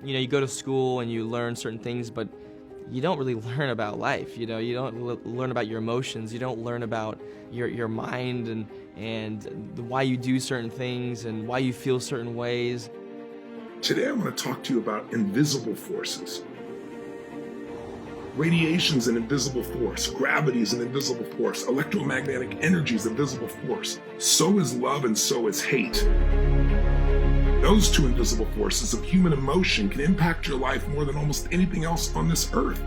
you go to school and you learn certain things, but you don't really learn about life. You don't learn about your emotions. You don't learn about your mind and why you do certain things and why you feel certain ways. Today I want to talk to you about invisible forces. Radiation is an invisible force. Gravity is an invisible force. Electromagnetic energy is a visible force. So is love and so is hate. Those two invisible forces of human emotion can impact your life more than almost anything else on this earth.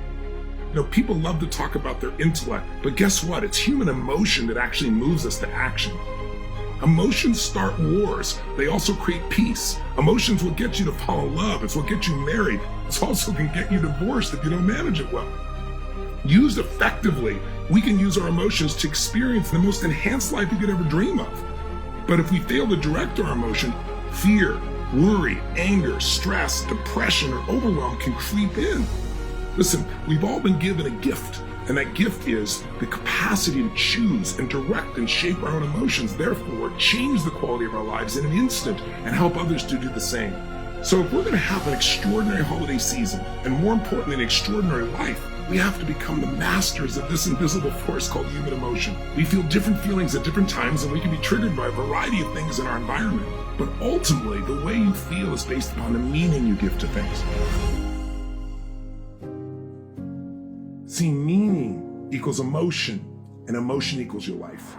People love to talk about their intellect, but guess what? It's human emotion that actually moves us to action. Emotions start wars. They also create peace. Emotions will get you to fall in love. It's what gets you married. It also can get you divorced if you don't manage it well. Used effectively, we can use our emotions to experience the most enhanced life you could ever dream of. But if we fail to direct our emotion, fear, worry, anger, stress, depression, or overwhelm can creep in. Listen, we've all been given a gift, and that gift is the capacity to choose and direct and shape our own emotions, therefore change the quality of our lives in an instant and help others to do the same. So if we're going to have an extraordinary holiday season, and more importantly, an extraordinary life, we have to become the masters of this invisible force called human emotion. We feel different feelings at different times, and we can be triggered by a variety of things in our environment. But ultimately, the way you feel is based upon the meaning you give to things. See, meaning equals emotion, and emotion equals your life.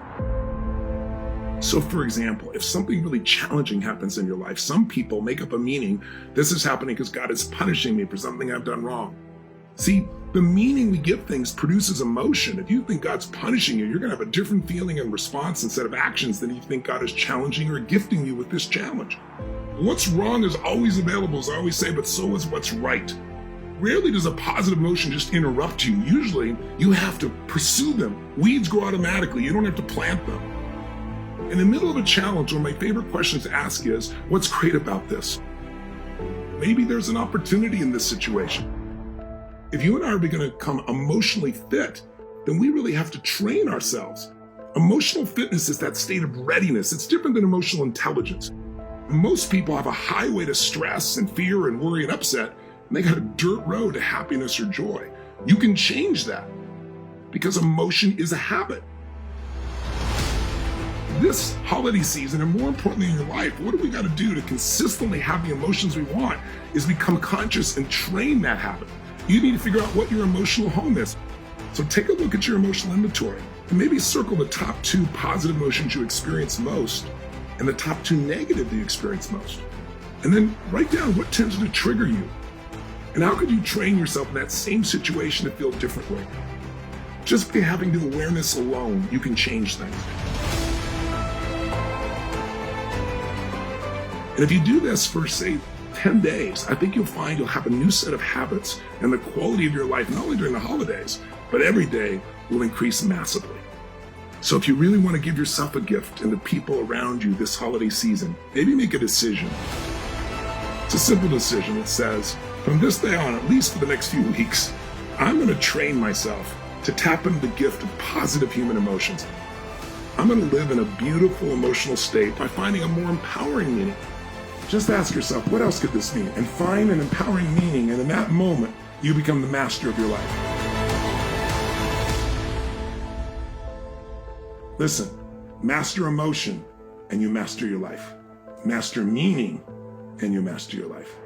So for example, if something really challenging happens in your life, some people make up a meaning, this is happening because God is punishing me for something I've done wrong. See, the meaning we give things produces emotion. If you think God's punishing you, you're going to have a different feeling and response instead of actions than you think God is challenging or gifting you with this challenge. What's wrong is always available, as I always say, but so is what's right. Rarely does a positive emotion just interrupt you. Usually, you have to pursue them. Weeds grow automatically. You don't have to plant them. In the middle of a challenge, one of my favorite questions to ask is, what's great about this? Maybe there's an opportunity in this situation. If you and I are going to become emotionally fit, then we really have to train ourselves. Emotional fitness is that state of readiness. It's different than emotional intelligence. Most people have a highway to stress and fear and worry and upset, and they got a dirt road to happiness or joy. You can change that because emotion is a habit. This holiday season, and more importantly in your life, what do we got to do to consistently have the emotions we want is become conscious and train that habit. You need to figure out what your emotional home is. So take a look at your emotional inventory and maybe circle the top 2 positive emotions you experience most and the top 2 negative that you experience most. And then write down what tends to trigger you and how could you train yourself in that same situation to feel differently. Just by having the awareness alone, you can change things. And if you do this for, say, 10 days, I think you'll find you'll have a new set of habits, and the quality of your life, not only during the holidays, but every day, will increase massively. So if you really want to give yourself a gift and the people around you this holiday season, maybe make a decision. It's a simple decision. It says, from this day on, at least for the next few weeks, I'm going to train myself to tap into the gift of positive human emotions. I'm going to live in a beautiful emotional state by finding a more empowering meaning. Just ask yourself, what else could this mean? And find an empowering meaning, and in that moment, you become the master of your life. Listen, master emotion, and you master your life. Master meaning, and you master your life.